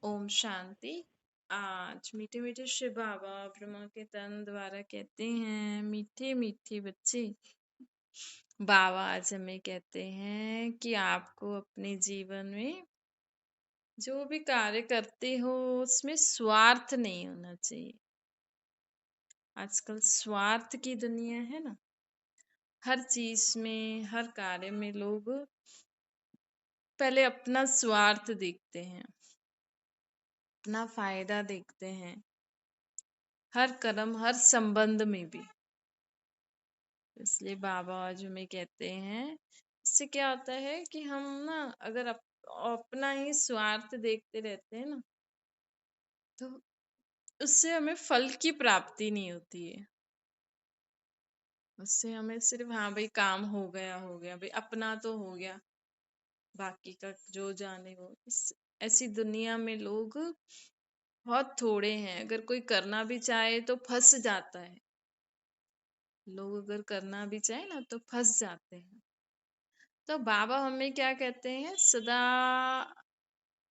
ओम शांति। आज मीठे मीठे शिव बाबा ब्रह्मा के तन द्वारा कहते हैं, मीठे मीठे बच्चे। बाबा आज हमें कहते हैं कि आपको अपने जीवन में जो भी कार्य करते हो उसमें स्वार्थ नहीं होना चाहिए। आजकल स्वार्थ की दुनिया है ना, हर चीज में, हर कार्य में लोग पहले अपना स्वार्थ देखते हैं, अपना फायदा देखते हैं, हर कर्म हर संबंध में भी। इसलिए बाबा आज हमें कहते हैं, इससे क्या होता है कि हम ना अगर अपना ही स्वार्थ देखते रहते हैं ना, तो उससे हमें फल की प्राप्ति नहीं होती है। उससे हमें सिर्फ हाँ भाई काम हो गया भाई, अपना तो हो गया, बाकी का जो जाने वो। ऐसी दुनिया में लोग बहुत थोड़े हैं। अगर कोई करना भी चाहे तो फंस जाता है। लोग अगर करना भी चाहे ना तो फंस जाते हैं। तो बाबा हमें क्या कहते हैं, सदा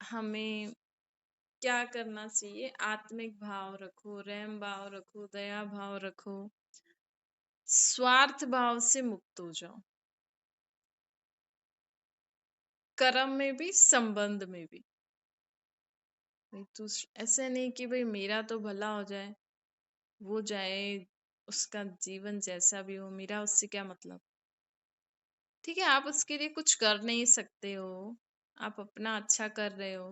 हमें क्या करना चाहिए, आत्मिक भाव रखो, रहम भाव रखो, दया भाव रखो, स्वार्थ भाव से मुक्त हो जाओ, कर्म में भी संबंध में भी। भाई तू ऐसे नहीं कि भाई मेरा तो भला हो जाए, वो जाए, उसका जीवन जैसा भी हो, मेरा उससे क्या मतलब। ठीक है, आप उसके लिए कुछ कर नहीं सकते हो, आप अपना अच्छा कर रहे हो,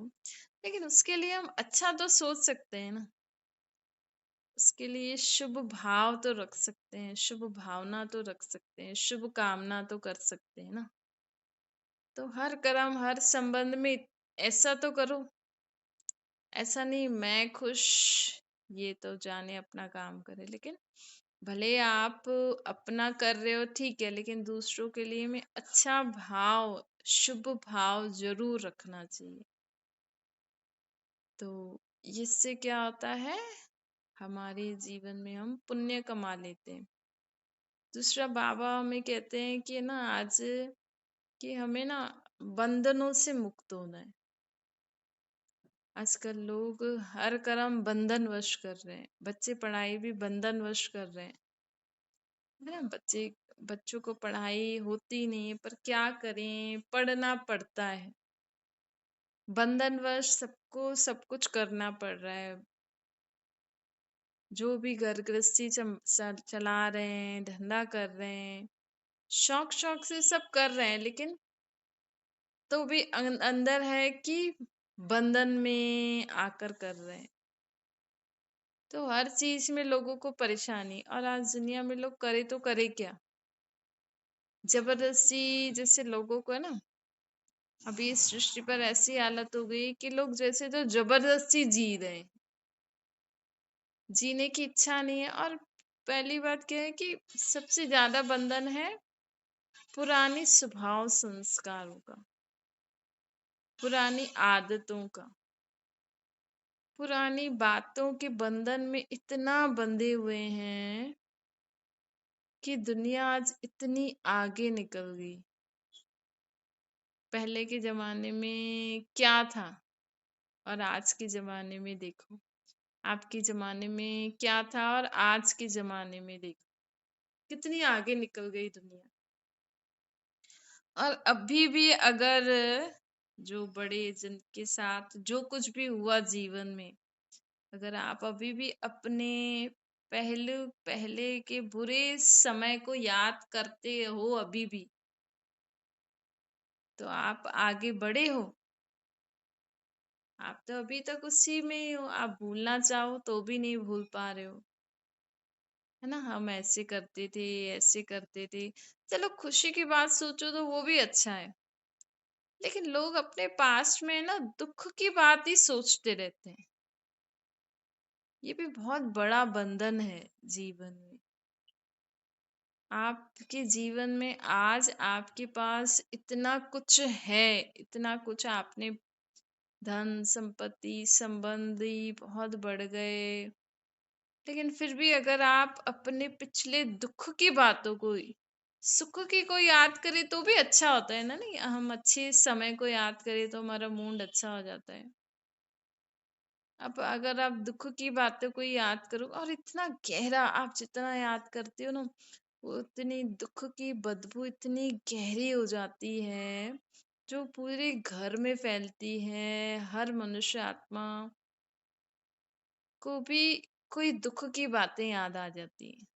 लेकिन उसके लिए हम अच्छा तो सोच सकते हैं ना। उसके लिए शुभ भाव तो रख सकते हैं, शुभ भावना तो रख सकते हैं, शुभ कामना तो कर सकते हैं ना। तो हर कर्म हर संबंध में ऐसा तो करो, ऐसा नहीं मैं खुश, ये तो जाने अपना काम करे। लेकिन भले आप अपना कर रहे हो ठीक है, लेकिन दूसरों के लिए में अच्छा भाव, शुभ भाव जरूर रखना चाहिए। तो इससे क्या होता है, हमारे जीवन में हम पुण्य कमा लेते हैं। दूसरा बाबा हमें कहते हैं कि ना आज कि हमें ना बंधनों से मुक्त होना है। आजकल लोग हर कर्म बंधनवश कर रहे हैं, बच्चे पढ़ाई भी बंधनवश कर रहे हैं, है ना। बच्चों को पढ़ाई होती नहीं है, पर क्या करें, पढ़ना पड़ता है। बंधनवश सबको सब कुछ करना पड़ रहा है। जो भी घर गृहस्थी चला रहे हैं, धंधा कर रहे हैं, शौक शौक से सब कर रहे हैं, लेकिन तो भी अंदर है कि बंधन में आकर कर रहे हैं। तो हर चीज में लोगों को परेशानी, और आज दुनिया में लोग करे तो करे क्या, जबरदस्ती जैसे लोगों को है ना। अभी इस सृष्टि पर ऐसी हालत हो गई कि लोग जैसे तो जबरदस्ती जी रहे हैं, जीने की इच्छा नहीं है। और पहली बात क्या है कि सबसे ज्यादा बंधन है पुरानी स्वभाव संस्कारों का, पुरानी आदतों का, पुरानी बातों के बंधन में इतना बंधे हुए हैं कि दुनिया आज इतनी आगे निकल गई। पहले के जमाने में क्या था और आज के जमाने में देखो, आपके जमाने में क्या था और आज के जमाने में देखो, कितनी आगे निकल गई दुनिया। और अभी भी अगर जो बड़े जिनके साथ जो कुछ भी हुआ जीवन में, अगर आप अभी भी अपने पहले पहले के बुरे समय को याद करते हो अभी भी, तो आप आगे बढ़े हो। आप तो अभी तक उसी में ही हो, आप भूलना चाहो तो भी नहीं भूल पा रहे हो, है ना। हम ऐसे करते थे, ऐसे करते थे। चलो खुशी की बात सोचो तो वो भी अच्छा है, लेकिन लोग अपने पास्ट में ना दुख की बात ही सोचते रहते हैं। ये भी बहुत बड़ा बंधन है जीवन में। आपके जीवन में आज आपके पास इतना कुछ है, इतना कुछ आपने, धन संपत्ति संबंधी बहुत बढ़ गए, लेकिन फिर भी अगर आप अपने पिछले दुख की बातों को, सुख की को याद करें तो भी अच्छा होता है ना। नहीं, हम अच्छे समय को याद करें तो हमारा मूड अच्छा हो जाता है। अब अगर आप दुख की बातों को याद करो और इतना गहरा आप जितना याद करते हो ना, वो उतनी दुख की बदबू इतनी गहरी हो जाती है, जो पूरे घर में फैलती है। हर मनुष्य आत्मा को भी कोई दुख की बातें याद आ जाती है।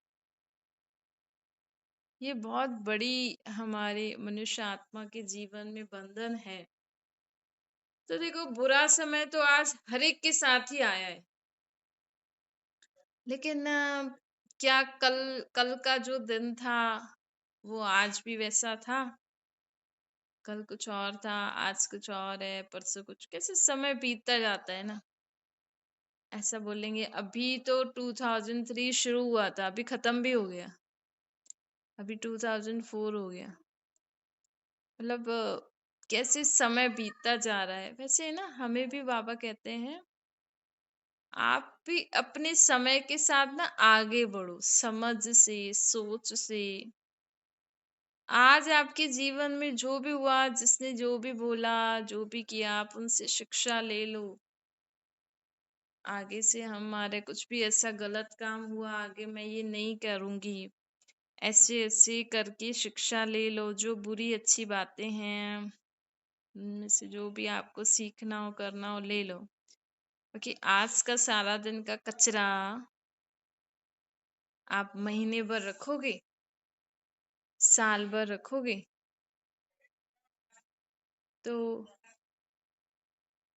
ये बहुत बड़ी हमारे मनुष्य आत्मा के जीवन में बंधन है। तो देखो, बुरा समय तो आज हर एक के साथ ही आया है, लेकिन क्या कल कल का जो दिन था वो आज भी वैसा था? कल कुछ और था, आज कुछ और है, परसों कुछ, कैसे समय बीतता जाता है ना। ऐसा बोलेंगे अभी तो 2003 शुरू हुआ था, अभी खत्म भी हो गया, अभी 2004 हो गया। मतलब कैसे समय बीतता जा रहा है। वैसे ना हमें भी बाबा कहते हैं, आप भी अपने समय के साथ ना आगे बढ़ो, समझ से, सोच से। आज आपके जीवन में जो भी हुआ, जिसने जो भी बोला, जो भी किया, आप उनसे शिक्षा ले लो। आगे से हमारे कुछ भी ऐसा गलत काम हुआ, आगे मैं ये नहीं करूंगी, ऐसे ऐसे करके शिक्षा ले लो। जो बुरी अच्छी बातें हैं उनमें से जो भी आपको सीखना हो, करना हो, ले लो। क्योंकि आज का सारा दिन का कचरा आप महीने भर रखोगे, साल भर रखोगे, तो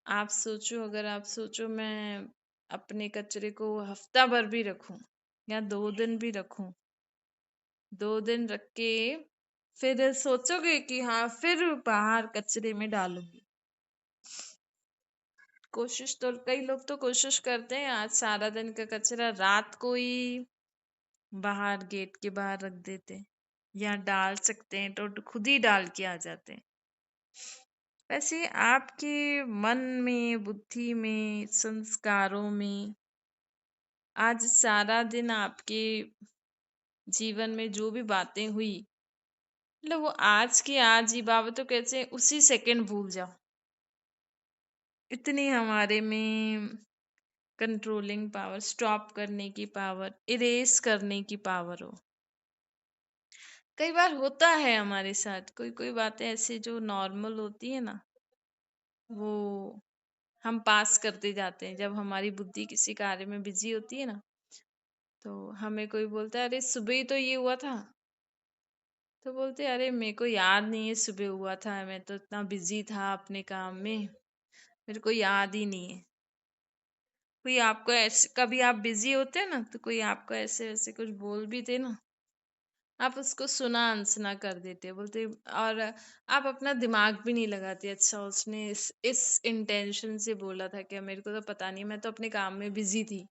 आप सोचो, अगर आप सोचो मैं अपने कचरे को हफ्ता भर भी रखूं या 2 दिन भी रखूं, 2 दिन रख के फिर सोचोगे कि हाँ फिर बाहर कचरे में डालूंगी। कोशिश तो कई लोग तो कोशिश करते हैं, आज सारा दिन का कचरा रात को ही बाहर गेट के बाहर रख देते हैं, या डाल सकते हैं तो खुद ही डाल के आ जाते हैं। वैसे आपके मन में, बुद्धि में, संस्कारों में आज सारा दिन आपके जीवन में जो भी बातें हुई, मतलब वो आज की आज ही, बाबा तो कहते हैं उसी सेकंड भूल जाओ। इतनी हमारे में कंट्रोलिंग पावर, स्टॉप करने की पावर, इरेज करने की पावर हो। कई बार होता है हमारे साथ, कोई कोई बातें ऐसी जो नॉर्मल होती है ना, वो हम पास करते जाते हैं। जब हमारी बुद्धि किसी कार्य में बिजी होती है ना, तो हमें कोई बोलता है अरे सुबह ही तो ये हुआ था, तो बोलते हैं अरे मेरे को याद नहीं है सुबह हुआ था, मैं तो इतना बिजी था अपने काम में, मेरे को याद ही नहीं है। कोई आपको ऐसे, कभी आप बिजी होते हैं ना, तो कोई आपको ऐसे वैसे कुछ बोल भी दे ना, आप उसको सुना अनसुना कर देते, बोलते, और आप अपना दिमाग भी नहीं लगाते। अच्छा उसने इस इंटेंशन से बोला था क्या, मेरे को तो पता नहीं, मैं तो अपने काम में बिजी थी,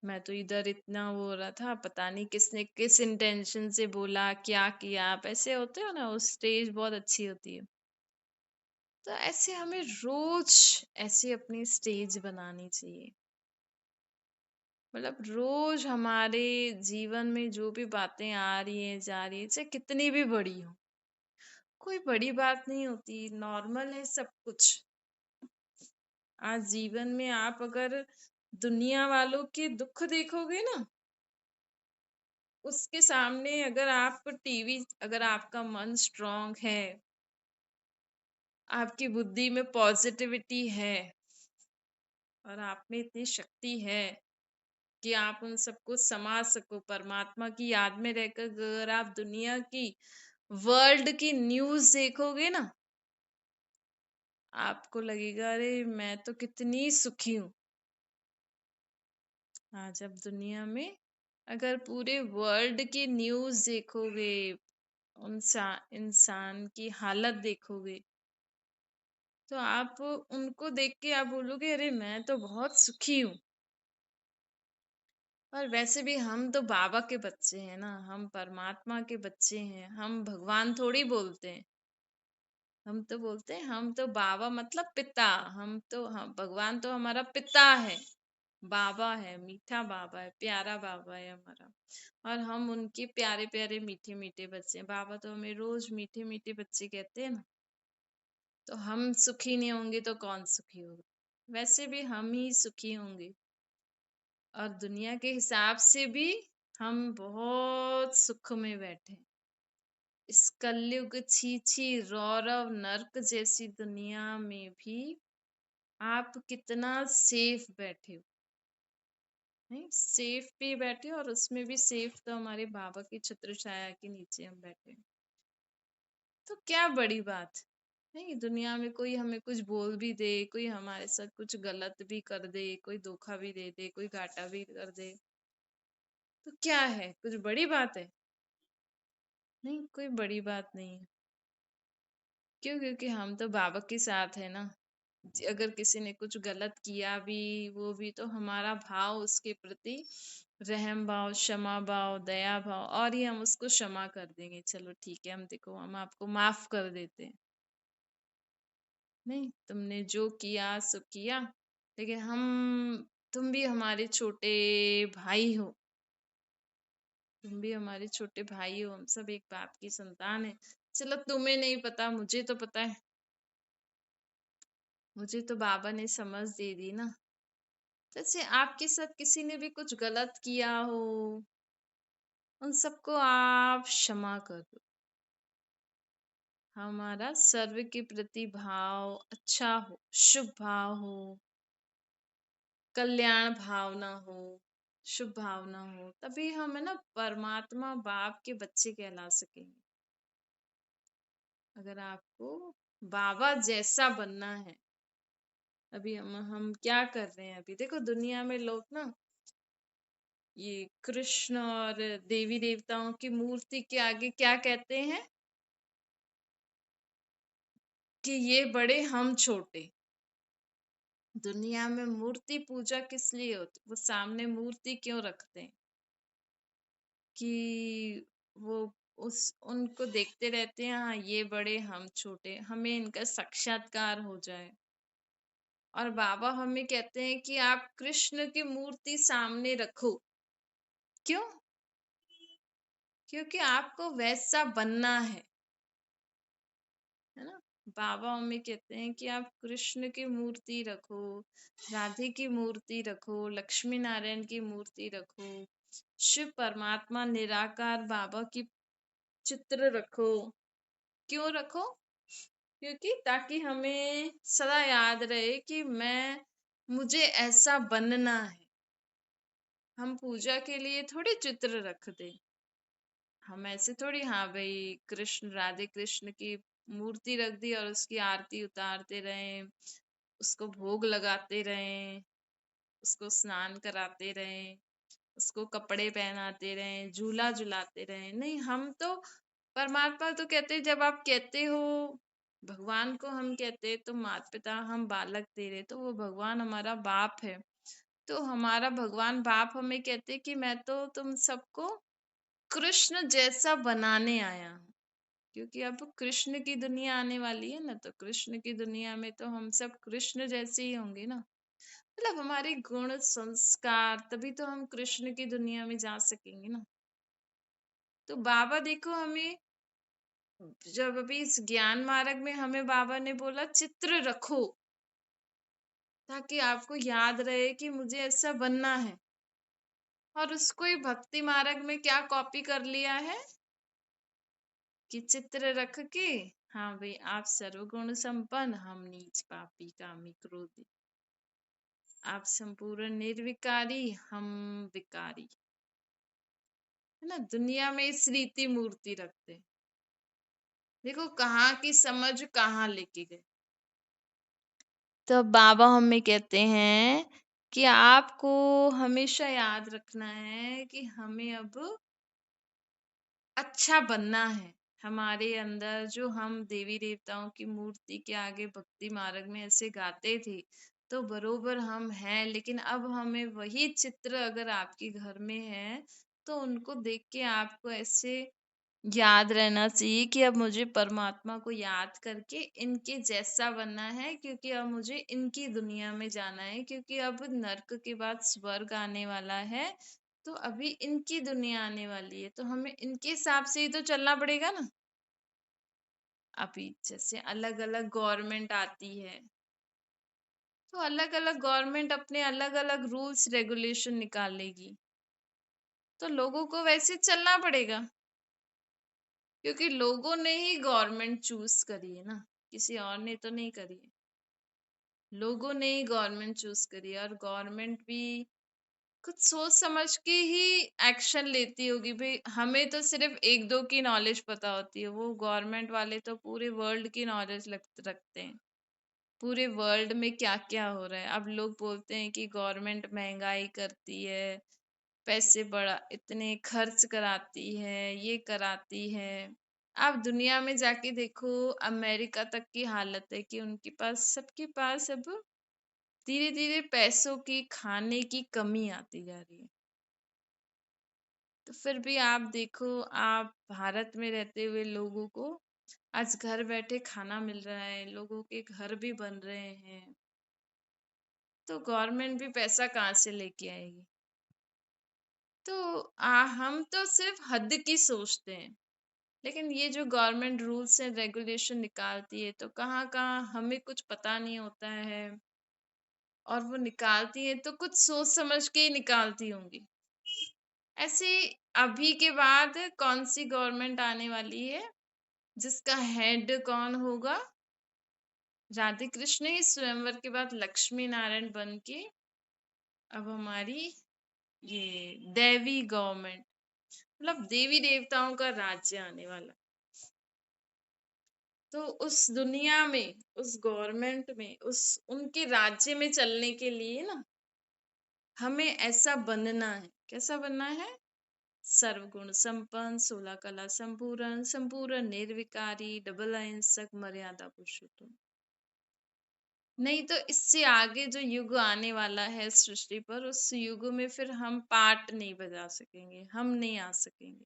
मैं तो इधर इतना वो हो रहा था, पता नहीं किसने किस इंटेंशन से बोला, क्या किया। आप ऐसे होते हो ना, उस स्टेज बहुत अच्छी होती है। तो ऐसे हमें रोज ऐसे अपनी स्टेज बनानी चाहिए। मतलब रोज हमारे जीवन में जो भी बातें आ रही है, जा रही है, चाहे कितनी भी बड़ी हो, कोई बड़ी बात नहीं होती, नॉर्मल है सब कुछ। आज जीवन में आप अगर दुनिया वालों के दुख देखोगे ना, उसके सामने अगर आप टीवी, अगर आपका मन स्ट्रांग है, आपकी बुद्धि में पॉजिटिविटी है, और आप में इतनी शक्ति है कि आप उन सबको समझ सको, परमात्मा की याद में रहकर अगर आप दुनिया की, वर्ल्ड की न्यूज देखोगे ना, आपको लगेगा अरे मैं तो कितनी सुखी हूँ। आज आप दुनिया में अगर पूरे वर्ल्ड की न्यूज देखोगे, इंसान की हालत देखोगे, तो आप उनको देख के आप बोलोगे अरे मैं तो बहुत सुखी हूँ। और वैसे भी हम तो बाबा के बच्चे हैं ना, हम परमात्मा के बच्चे हैं, हम भगवान थोड़ी बोलते हैं। हम तो बोलते हैं हम तो बाबा मतलब पिता, हम भगवान तो हमारा पिता है, बाबा है, मीठा बाबा है, प्यारा बाबा है हमारा। और हम उनके प्यारे प्यारे मीठे मीठे बच्चे हैं। बाबा तो हमें रोज मीठे मीठे बच्चे कहते हैं ना। तो हम सुखी नहीं होंगे तो कौन सुखी होगा। वैसे भी हम ही सुखी होंगे, और दुनिया के हिसाब से भी हम बहुत सुख में बैठे हैं। इस कलयुग छी रौरव नर्क जैसी दुनिया में भी आप कितना सेफ बैठे हो। नहीं, सेफ भी बैठे, और उसमें भी सेफ तो हमारे बाबा की छत्र छाया के नीचे हम बैठे हैं। तो क्या बड़ी बात नहीं, दुनिया में कोई हमें कुछ बोल भी दे, कोई हमारे साथ कुछ गलत भी कर दे, कोई धोखा भी दे दे, कोई घाटा भी कर दे, तो क्या है, कुछ बड़ी बात है? नहीं, कोई बड़ी बात नहीं है। क्यों? क्योंकि हम तो बाबा के साथ है ना। अगर किसी ने कुछ गलत किया भी, वो भी तो हमारा भाव उसके प्रति, रहम भाव, क्षमा भाव, दया भाव, और ही हम उसको क्षमा कर देंगे, चलो ठीक है, हम देखो हम आपको माफ कर देते हैं। नहीं, तुमने जो किया सो किया, लेकिन तुम भी हमारे छोटे भाई हो, तुम भी हमारे छोटे भाई हो, हम सब एक बाप की संतान है। चलो तुम्हें नहीं पता, मुझे तो पता है। मुझे तो बाबा ने समझ दे दी ना। जैसे आपके साथ किसी ने भी कुछ गलत किया हो, उन सबको आप क्षमा कर दो। हमारा सर्व के प्रति भाव अच्छा हो, शुभ भाव हो, कल्याण भावना हो, शुभ भावना हो, तभी हम है ना परमात्मा बाप के बच्चे कहला सकेंगे। अगर आपको बाबा जैसा बनना है, अभी हम क्या कर रहे हैं? अभी देखो दुनिया में लोग ना ये कृष्ण और देवी देवताओं की मूर्ति के आगे क्या कहते हैं कि ये बड़े हम छोटे। दुनिया में मूर्ति पूजा किस लिए होती? वो सामने मूर्ति क्यों रखते हैं? कि वो उस उनको देखते रहते हैं, हाँ ये बड़े हम छोटे, हमें इनका साक्षात्कार हो जाए। और बाबा हमें कहते हैं कि आप कृष्ण की मूर्ति सामने रखो। क्यों? क्योंकि आपको वैसा बनना है ना। बाबा मम्मी कहते हैं कि आप कृष्ण की मूर्ति रखो, राधे की मूर्ति रखो, लक्ष्मी नारायण की मूर्ति रखो, शिव परमात्मा निराकार बाबा की चित्र रखो। क्यों रखो? क्योंकि ताकि हमें सदा याद रहे कि मुझे ऐसा बनना है। हम पूजा के लिए थोड़ी चित्र रख दे, हम ऐसे थोड़ी, हाँ भाई कृष्ण राधे कृष्ण की मूर्ति रख दी और उसकी आरती उतारते रहे, उसको भोग लगाते रहे, उसको स्नान कराते रहे, उसको कपड़े पहनाते रहे, झूला झुलाते रहे। नहीं, हम तो परमात्मा तो कहते, जब आप कहते हो भगवान को, हम कहते तो माता पिता हम बालक तेरे, तो वो भगवान हमारा बाप है। तो हमारा भगवान बाप हमें कहते कि मैं तो तुम सबको कृष्ण जैसा बनाने आया हूँ। क्योंकि अब कृष्ण की दुनिया आने वाली है ना, तो कृष्ण की दुनिया में तो हम सब कृष्ण जैसे ही होंगे ना। मतलब हमारे गुण संस्कार, तभी तो हम कृष्ण की दुनिया में जा सकेंगे ना। तो बाबा देखो हमें, जब अभी इस ज्ञान मार्ग में हमें बाबा ने बोला चित्र रखो, ताकि आपको याद रहे कि मुझे ऐसा बनना है। और उसको ही भक्ति मार्ग में क्या कॉपी कर लिया है कि चित्र रख के, हाँ भाई आप सर्वगुण संपन्न, हम नीच पापी कामी क्रोधी, आप संपूर्ण निर्विकारी, हम विकारी, है ना। दुनिया में इस रीति मूर्ति रखते, देखो कहाँ की समझ कहाँ लेके गए। तो बाबा हमें कहते हैं कि आपको हमेशा याद रखना है कि हमें अब अच्छा बनना है। हमारे अंदर जो हम देवी देवताओं की मूर्ति के आगे भक्ति मार्ग में ऐसे गाते थे, तो बरोबर हम हैं, लेकिन अब हमें वही चित्र अगर आपके घर में है, तो उनको देख के आपको ऐसे याद रहना चाहिए कि अब मुझे परमात्मा को याद करके इनके जैसा बनना है, क्योंकि अब मुझे इनकी दुनिया में जाना है, क्योंकि अब नर्क के बाद स्वर्ग आने वाला है। तो अभी इनकी दुनिया आने वाली है, तो हमें इनके हिसाब से ही तो चलना पड़ेगा ना। अभी जैसे अलग अलग गवर्नमेंट आती है, तो अलग अलग गवर्नमेंट अपने अलग अलग रूल्स रेगुलेशन निकालेगी, तो लोगों को वैसे चलना पड़ेगा, क्योंकि लोगों ने ही गवर्नमेंट चूज करी है ना, किसी और ने तो नहीं करी है। लोगों ने ही गवर्नमेंट चूज करी है, और गवर्नमेंट भी कुछ सोच समझ के ही एक्शन लेती होगी भाई। हमें तो सिर्फ एक दो की नॉलेज पता होती है, वो गवर्नमेंट वाले तो पूरे वर्ल्ड की नॉलेज रखते हैं, पूरे वर्ल्ड में क्या क्या हो रहा है। अब लोग बोलते हैं कि गवर्नमेंट महंगाई करती है, पैसे बड़ा इतने खर्च कराती है, ये कराती है। आप दुनिया में जाके देखो, अमेरिका तक की हालत है कि उनके पास, सबके पास अब धीरे धीरे पैसों की, खाने की कमी आती जा रही है। तो फिर भी आप देखो, आप भारत में रहते हुए लोगों को आज घर बैठे खाना मिल रहा है, लोगों के घर भी बन रहे हैं, तो गवर्नमेंट भी पैसा कहाँ से लेके आएगी। तो हम तो सिर्फ हद की सोचते हैं, लेकिन ये जो गवर्नमेंट रूल्स एंड रेगुलेशन निकालती है, तो कहाँ कहाँ हमें कुछ पता नहीं होता है, और वो निकालती है तो कुछ सोच समझ के ही निकालती होंगी। ऐसे अभी के बाद कौन सी गवर्नमेंट आने वाली है जिसका हेड कौन होगा? राधे कृष्ण ही स्वयंवर के बाद लक्ष्मी नारायण बन के अब हमारी ये देवी गवर्नमेंट, मतलब देवी देवताओं का राज्य आने वाला। तो उस दुनिया में, उस गवर्नमेंट में, उस उनके राज्य में चलने के लिए ना, हमें ऐसा बनना है। कैसा बनना है? सर्वगुण संपन्न, 16 कला संपूर्ण, संपूर्ण निर्विकारी, डबल अहिंसक, मर्यादा पुरुषोत्तम। नहीं तो इससे आगे जो युग आने वाला है सृष्टि पर, उस युग में फिर हम पार्ट नहीं बजा सकेंगे, हम नहीं आ सकेंगे।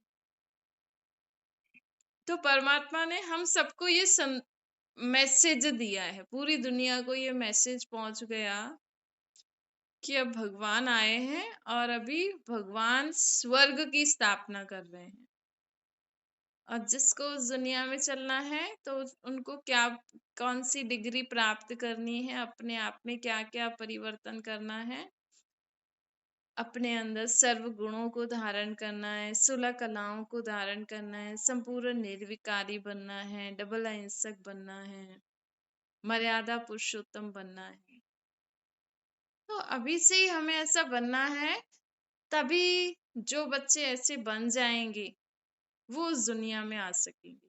तो परमात्मा ने हम सबको ये मैसेज दिया है, पूरी दुनिया को ये मैसेज पहुंच गया कि अब भगवान आए हैं, और अभी भगवान स्वर्ग की स्थापना कर रहे हैं। और जिसको उस दुनिया में चलना है, तो उनको क्या, कौन सी डिग्री प्राप्त करनी है, अपने आप में क्या क्या परिवर्तन करना है, अपने अंदर सर्व गुणों को धारण करना है, 16 कलाओं को धारण करना है, संपूर्ण निर्विकारी बनना है, डबल अहिंसक बनना है, मर्यादा पुरुषोत्तम बनना है। तो अभी से ही हमें ऐसा बनना है, तभी जो बच्चे ऐसे बन जाएंगे वो उस दुनिया में आ सकेंगे।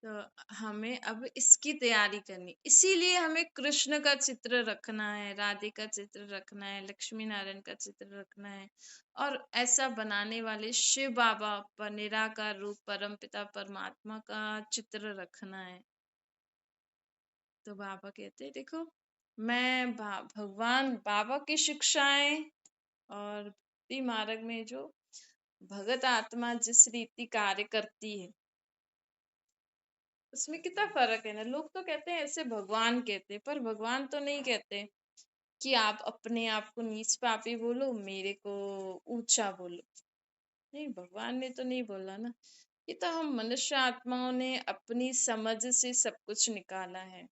तो हमें अब इसकी तैयारी करनी, इसीलिए हमें कृष्ण का चित्र रखना है, राधे का चित्र रखना है, लक्ष्मी नारायण का चित्र रखना है, और ऐसा बनाने वाले शिव बाबा पर निराकार रूप परम पिता परमात्मा का चित्र रखना है। तो बाबा कहते हैं, देखो मैं भगवान बाबा की शिक्षाएं और भक्ति मार्ग में जो भगत आत्मा जिस रीति कार्य करती है, उसमें कितना फर्क है ना। लोग तो कहते हैं ऐसे भगवान कहते हैं, पर भगवान तो नहीं कहते कि आप अपने आप को नीच पापी बोलो, मेरे को ऊंचा बोलो। नहीं, भगवान ने तो नहीं बोला ना। ये तो हम मनुष्य आत्माओं ने अपनी समझ से सब कुछ निकाला है,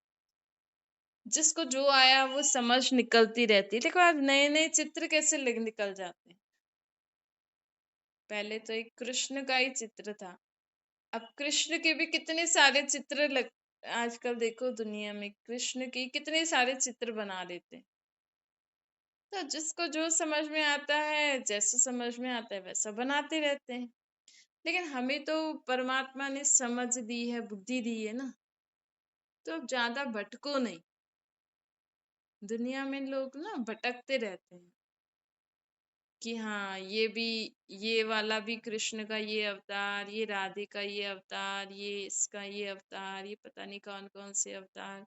जिसको जो आया वो समझ निकलती रहती है। देखो आज नए नए चित्र कैसे निकल जाते हैं। पहले तो एक कृष्ण का ही चित्र था, अब कृष्ण के भी कितने सारे चित्र आजकल देखो दुनिया में कृष्ण के कितने सारे चित्र बना देते हैं। तो जिसको जो समझ में आता है, जैसे समझ में आता है वैसा बनाते रहते हैं। लेकिन हमें तो परमात्मा ने समझ दी है, बुद्धि दी है ना, तो अब ज्यादा भटको नहीं। दुनिया में लोग ना भटकते रहते हैं कि हाँ ये भी, ये वाला भी कृष्ण का ये अवतार, ये राधे का ये अवतार, ये इसका ये अवतार, ये पता नहीं कौन कौन से अवतार।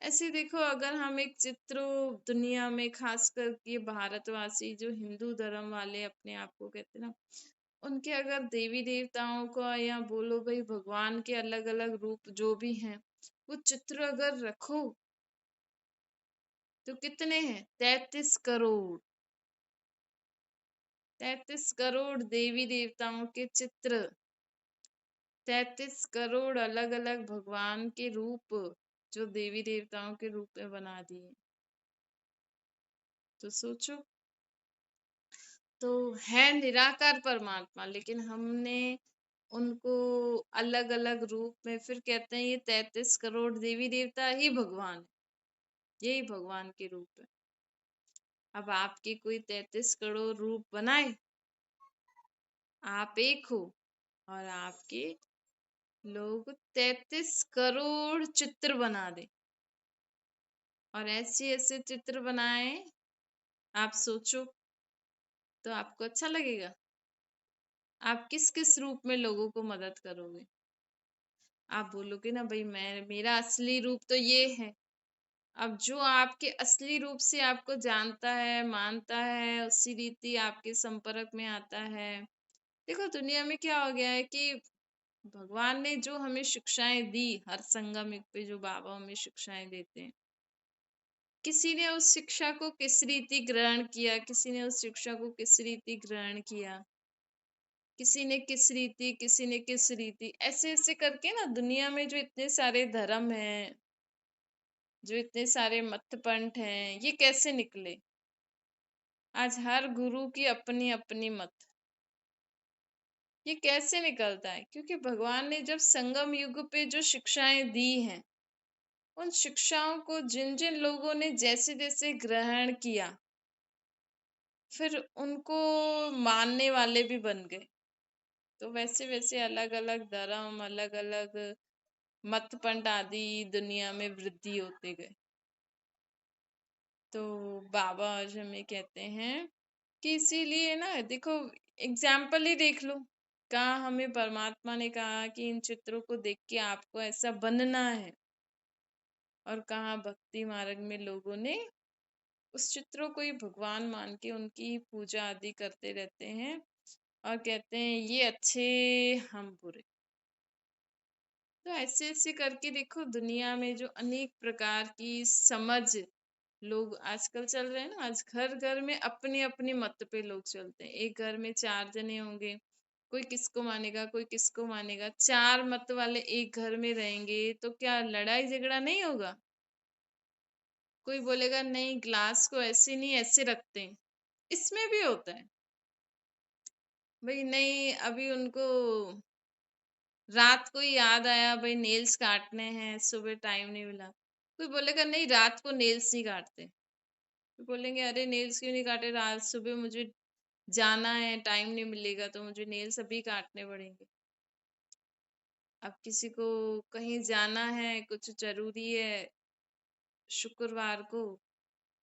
ऐसे देखो, अगर हम एक चित्र दुनिया में, खासकर ये भारतवासी जो हिंदू धर्म वाले अपने आप को कहते हैं ना, उनके अगर देवी देवताओं का, या बोलो भाई भगवान के अलग अलग रूप जो भी हैं, वो चित्र अगर रखो तो कितने हैं? 33 करोड़। 33 करोड़ देवी देवताओं के चित्र, 33 करोड़ अलग अलग भगवान के रूप, जो देवी देवताओं के रूप में बना दिए। तो सोचो, तो है निराकार परमात्मा, लेकिन हमने उनको अलग अलग रूप में फिर कहते हैं ये 33 करोड़ देवी देवता ही भगवान है, यही भगवान के रूप है। अब आपके कोई 33 करोड़ रूप बनाए, आप एक हो, और आपके लोग 33 करोड़ चित्र बना दे, और ऐसे ऐसे चित्र बनाए, आप सोचो, तो आपको अच्छा लगेगा? आप किस किस रूप में लोगों को मदद करोगे? आप बोलोगे ना भाई मैं, मेरा असली रूप तो ये है। अब जो आपके असली रूप से आपको जानता है, मानता है, उसी रीति आपके संपर्क में आता है। देखो दुनिया में क्या हो गया है कि भगवान ने जो हमें शिक्षाएं दी, हर संगम युग पे जो बाबा हमें शिक्षाएं देते हैं, किसी ने उस शिक्षा को किस रीति ग्रहण किया, किसी ने उस शिक्षा को किस रीति ग्रहण किया, किसी ने किस रीति, किसी ने किस रीति, ऐसे ऐसे करके ना दुनिया में जो इतने सारे धर्म हैं, जो इतने सारे मत पंथ हैं, ये कैसे निकले? आज हर गुरु की अपनी अपनी मत, ये कैसे निकलता है? क्योंकि भगवान ने जब संगम युग पे जो शिक्षाएं दी हैं, उन शिक्षाओं को जिन जिन लोगों ने जैसे जैसे ग्रहण किया, फिर उनको मानने वाले भी बन गए। तो वैसे वैसे अलग अलग धर्म, अलग अलग मत पंथ आदि दुनिया में वृद्धि होते गए। तो बाबा आज हमें कहते हैं कि इसीलिए ना देखो, एग्जाम्पल ही देख लो, कहाँ हमें परमात्मा ने कहा कि इन चित्रों को देख के आपको ऐसा बनना है, और कहाँ भक्ति मार्ग में लोगों ने उस चित्रों को ही भगवान मान के उनकी पूजा आदि करते रहते हैं, और कहते हैं ये अच्छे, हम बुरे। तो ऐसे ऐसे करके देखो दुनिया में जो अनेक प्रकार की समझ लोग आजकल चल रहे हैं ना, आज घर घर में अपनी अपनी मत पे लोग चलते हैं। एक घर में 4 जने होंगे, कोई किसको मानेगा, कोई किसको मानेगा। 4 मत वाले एक घर में रहेंगे तो क्या लड़ाई झगड़ा नहीं होगा? कोई बोलेगा नहीं ग्लास को ऐसे नहीं ऐसे रखते हैं, इसमें भी होता है। भाई नहीं, अभी उनको रात को ही याद आया भाई नेल्स काटने हैं, सुबह टाइम नहीं मिला। कोई बोलेगा नहीं रात को नेल्स नहीं काटते, तो बोलेंगे अरे नेल्स क्यों नहीं काटे, रात सुबह मुझे जाना है, टाइम नहीं मिलेगा, तो मुझे नेल्स अभी काटने पड़ेंगे। अब किसी को कहीं जाना है, कुछ जरूरी है शुक्रवार को,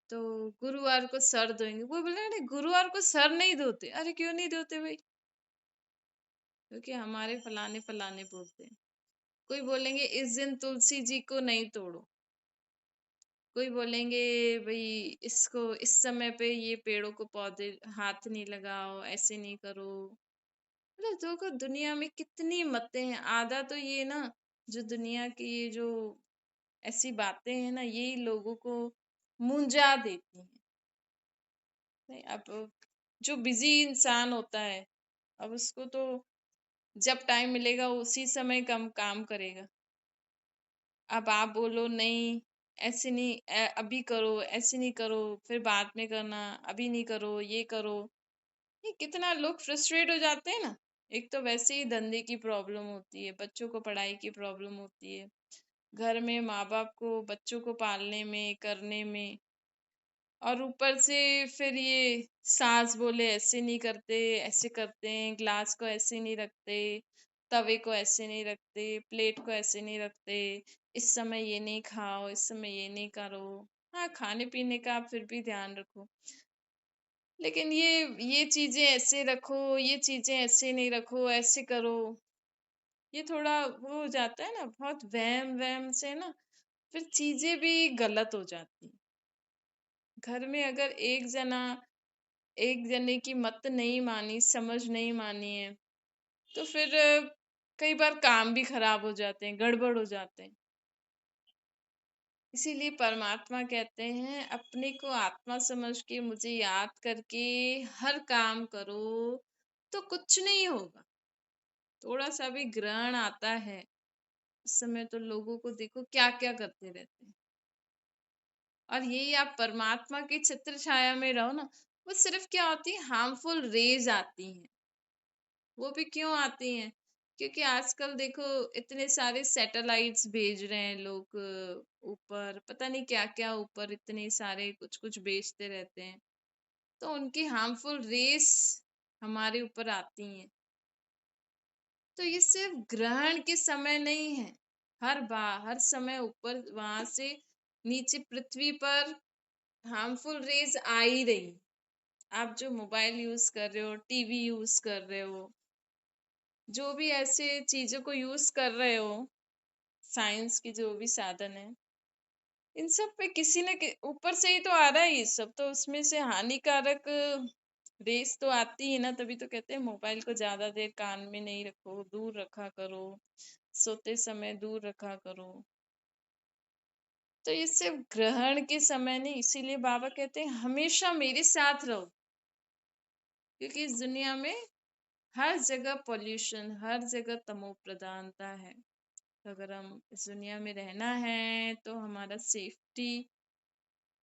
तो गुरुवार को सर धोएंगे। वो बोले नहीं गुरुवार को सर नहीं धोते। अरे क्यों नहीं धोते भाई? क्योंकि हमारे फलाने फलाने बोलते हैं। कोई बोलेंगे इस दिन तुलसी जी को नहीं तोड़ो। कोई बोलेंगे भाई इसको इस समय पे ये पेड़ों को पौधे हाथ नहीं लगाओ, ऐसे नहीं करो। मतलब देखो दुनिया में कितनी मतें हैं। आधा तो ये ना, जो दुनिया की ये जो ऐसी बातें हैं ना, यही लोगों को मुंजा देती हैं। नहीं, अब जो बिजी इंसान होता है, अब उसको तो जब टाइम मिलेगा उसी समय कम काम करेगा। अब आप बोलो नहीं ऐसे नहीं, अभी करो, ऐसे नहीं करो, फिर बाद में करना, अभी नहीं करो, ये करो। ये कितना लोग फ्रस्ट्रेट हो जाते हैं ना। एक तो वैसे ही धंधे की प्रॉब्लम होती है, बच्चों को पढ़ाई की प्रॉब्लम होती है, घर में माँ बाप को बच्चों को पालने में करने में, और ऊपर से फिर ये सास बोले ऐसे नहीं करते, ऐसे करते हैं, ग्लास को ऐसे नहीं रखते, तवे को ऐसे नहीं रखते, प्लेट को ऐसे नहीं रखते, इस समय ये नहीं खाओ, इस समय ये नहीं करो। हाँ खाने पीने का आप फिर भी ध्यान रखो, लेकिन ये चीजें ऐसे रखो, ये चीजें ऐसे नहीं रखो, ऐसे करो। ये थोड़ा वो हो जाता है ना, बहुत वहम वहम से ना, फिर चीजें भी गलत हो जाती हैं। घर में अगर एक जने की मत नहीं मानी, समझ नहीं मानी है, तो फिर कई बार काम भी खराब हो जाते हैं, गड़बड़ हो जाते हैं। इसीलिए परमात्मा कहते हैं अपने को आत्मा समझ के मुझे याद करके हर काम करो, तो कुछ नहीं होगा। थोड़ा सा भी ग्रहण आता है उस समय तो लोगों को देखो क्या क्या करते रहते हैं। और यही आप परमात्मा की छत्र छाया में रहो ना, वो सिर्फ क्या होती है, हार्मफुल रेज आती हैं। वो भी क्यों आती हैं? क्योंकि आजकल देखो इतने सारे सैटेलाइट्स भेज रहे हैं लोग, ऊपर पता नहीं क्या क्या, ऊपर इतने सारे कुछ कुछ भेजते रहते हैं, तो उनकी हार्मफुल रेस हमारे ऊपर आती हैं। तो ये सिर्फ ग्रहण के समय नहीं है, हर बार हर समय ऊपर वहां से नीचे पृथ्वी पर हार्मफुल रेज आ ही रही। आप जो मोबाइल यूज कर रहे हो, टीवी यूज कर रहे हो, जो भी ऐसे चीजों को यूज कर रहे हो, साइंस की जो भी साधन है, इन सब पे किसी न ऊपर से ही तो आ रहा है ये सब, तो उसमें से हानिकारक रेस तो आती है ना। तभी तो कहते हैं मोबाइल को ज्यादा देर कान में नहीं रखो, दूर रखा करो, सोते समय दूर रखा करो। तो ये सिर्फ ग्रहण के समय नहीं, इसीलिए बाबा कहते हैं हमेशा मेरे साथ रहो, क्योंकि इस दुनिया में हर जगह पॉल्यूशन, हर जगह तमो प्रधानता है। तो अगर हम इस दुनिया में रहना है तो हमारा सेफ्टी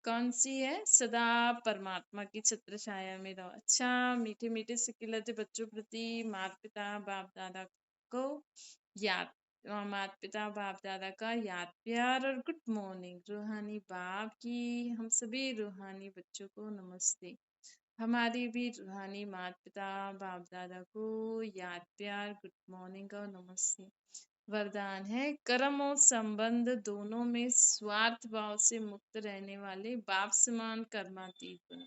कौन सी है, सदा परमात्मा की छत्र छाया में रहो। अच्छा, मीठे मीठे से खिलते बच्चों प्रति माता पिता बाप दादा को याद, माता पिता बाप दादा का याद प्यार और गुड मॉर्निंग। रूहानी बाप की हम सभी रूहानी बच्चों को नमस्ते। हमारी भी रूहानी माता पिता बाप दादा को याद प्यार गुड मॉर्निंग और नमस्ते। वरदान है, कर्म और संबंध दोनों में स्वार्थ भाव से मुक्त रहने वाले बाप समान कर्मातीत बनो।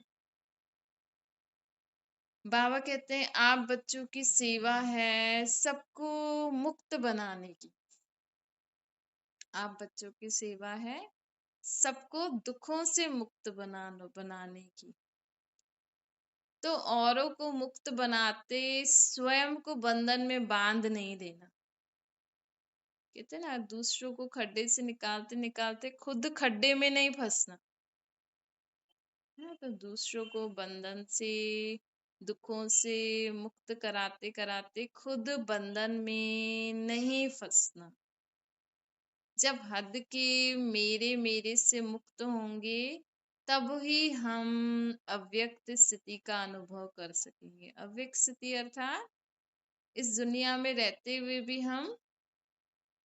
बाबा कहते हैं आप बच्चों की सेवा है सबको मुक्त बनाने की। आप बच्चों की सेवा है सबको दुखों से मुक्त बनाने की। तो औरों को मुक्त बनाते स्वयं को बंधन में बांध नहीं देना। कहते हैं ना, दूसरों को खड्डे से निकालते निकालते खुद खड्डे में नहीं फंसना है। तो दूसरों को बंधन से, दुखों से मुक्त कराते कराते खुद बंधन में नहीं फंसना। जब हद के मेरे मेरे से मुक्त होंगे तब ही हम अव्यक्त स्थिति का अनुभव कर सकेंगे। अव्यक्त स्थिति अर्थात इस दुनिया में रहते हुए भी हम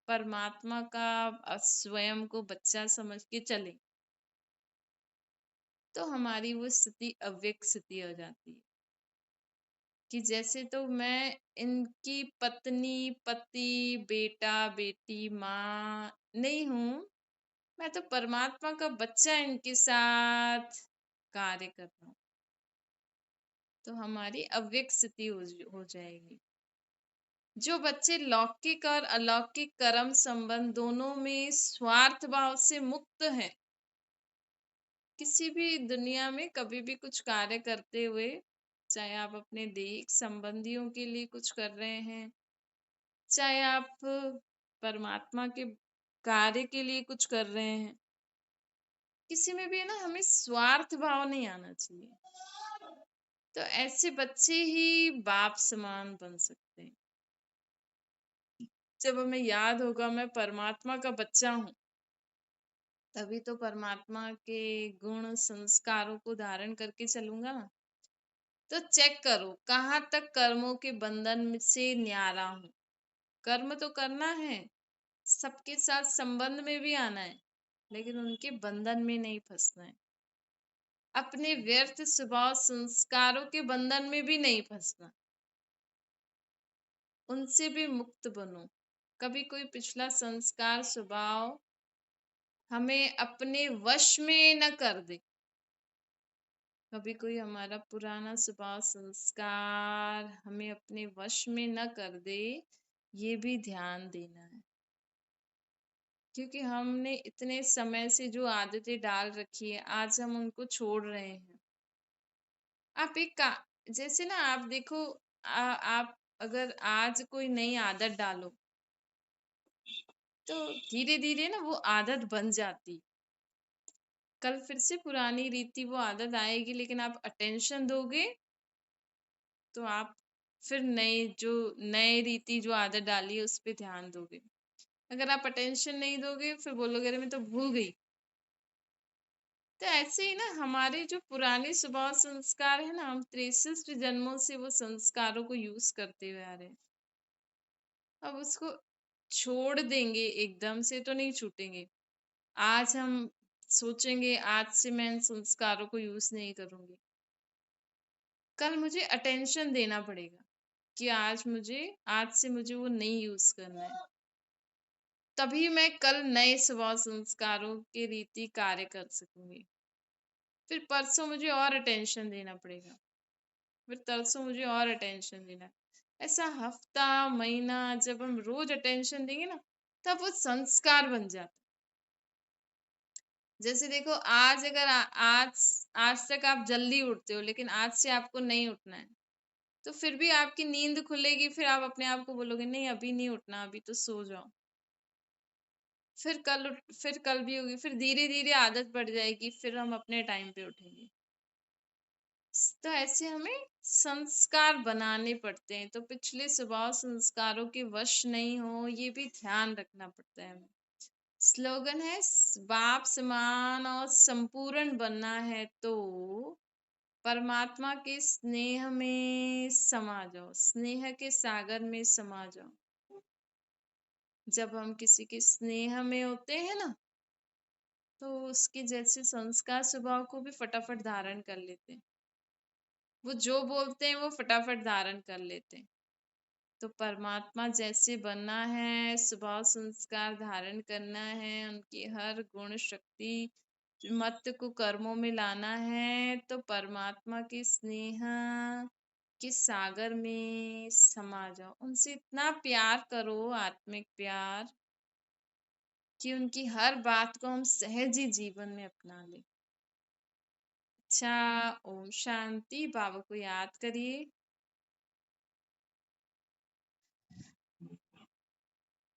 परमात्मा का स्वयं को बच्चा समझ के चले, तो हमारी वो स्थिति अव्यक्त स्थिति हो जाती है। कि जैसे तो मैं इनकी पत्नी पति बेटा बेटी माँ नहीं हूँ, मैं तो परमात्मा का बच्चा इनके साथ कार्य कर रहा हूँ। तो हमारी अव्यक्त स्थिति हो जाएगी। जो बच्चे लौकिक और अलौकिक कर्म संबंध दोनों में स्वार्थ भाव से मुक्त हैं, किसी भी दुनिया में कभी भी कुछ कार्य करते हुए, चाहे आप अपने देह संबंधियों के लिए कुछ कर रहे हैं, चाहे आप परमात्मा के कार्य के लिए कुछ कर रहे हैं, किसी में भी ना हमें स्वार्थ भाव नहीं आना चाहिए। तो ऐसे बच्चे ही बाप समान बन सकते हैं। जब हमें याद होगा मैं परमात्मा का बच्चा हूँ, तभी तो परमात्मा के गुण संस्कारों को धारण करके चलूंगा ना। तो चेक करो कहाँ तक कर्मों के बंधन से न्यारा हूं। कर्म तो करना है, सबके साथ संबंध में भी आना है, लेकिन उनके बंधन में नहीं फंसना है। अपने व्यर्थ स्वभाव संस्कारों के बंधन में भी नहीं फंसना, उनसे भी मुक्त बनो। कभी कोई पिछला संस्कार स्वभाव हमें अपने वश में न कर दे। कभी कोई हमारा पुराना स्वभाव संस्कार हमें अपने वश में न कर दे, ये भी ध्यान देना है। क्योंकि हमने इतने समय से जो आदतें डाल रखी है, आज हम उनको छोड़ रहे हैं। आप एक का जैसे ना आप देखो, आप अगर आज कोई नई आदत डालो तो धीरे धीरे ना वो आदत बन जाती। कल फिर से पुरानी रीति वो आदत आएगी, लेकिन आप अटेंशन दोगे तो आप फिर नए रीति जो आदत डाली है उस पे ध्यान दोगे। अगर आप अटेंशन नहीं दोगे फिर बोलोगे अरे मैं तो भूल गई। तो ऐसे ही ना हमारे जो पुराने स्वभाव संस्कार है ना, हम 63 जन्मों से वो संस्कारों को यूज करते हुए आ रहे हैं। अब उसको छोड़ देंगे एकदम से तो नहीं छूटेंगे। आज हम सोचेंगे आज से मैं इन संस्कारों को यूज नहीं करूंगी, कल मुझे अटेंशन देना पड़ेगा कि आज से मुझे वो नहीं यूज करना है। तभी मैं कल नए स्वभाव संस्कारों के रीति कार्य कर सकूंगी। फिर परसों मुझे और अटेंशन देना पड़ेगा, फिर तरसों मुझे और अटेंशन देना है। ऐसा हफ्ता महीना जब हम रोज अटेंशन देंगे ना, तब वो संस्कार बन जाता है। जैसे देखो आज अगर आज तक आप जल्दी उठते हो लेकिन आज से आपको नहीं उठना है, तो फिर भी आपकी नींद खुलेगी, फिर आप अपने आप को बोलोगे नहीं अभी नहीं उठना, अभी तो सो जाओ। फिर कल भी होगी, फिर धीरे धीरे आदत पड़ जाएगी, फिर हम अपने टाइम पे उठेंगे। तो ऐसे हमें संस्कार बनाने पड़ते हैं, तो पिछले स्वभाव संस्कारों के वश नहीं हो, ये भी ध्यान रखना पड़ता है हमें। स्लोगन है बाप समान और संपूर्ण बनना है तो परमात्मा के स्नेह में समा जाओ, स्नेह के सागर में समा जाओ। जब हम किसी के स्नेह में होते हैं ना, तो उसके जैसे संस्कार स्वभाव को भी फटाफट धारण कर लेते हैं। वो जो बोलते हैं वो फटाफट धारण कर लेते हैं। तो परमात्मा जैसे बनना है, स्वभाव संस्कार धारण करना है, उनकी हर गुण शक्ति मत को कर्मों में लाना है, तो परमात्मा के स्नेह के सागर में समा जाओ। उनसे इतना प्यार करो, आत्मिक प्यार, कि उनकी हर बात को हम सहज ही जीवन में अपना लें। अच्छा, ओम शांति। बाबा को याद करिए।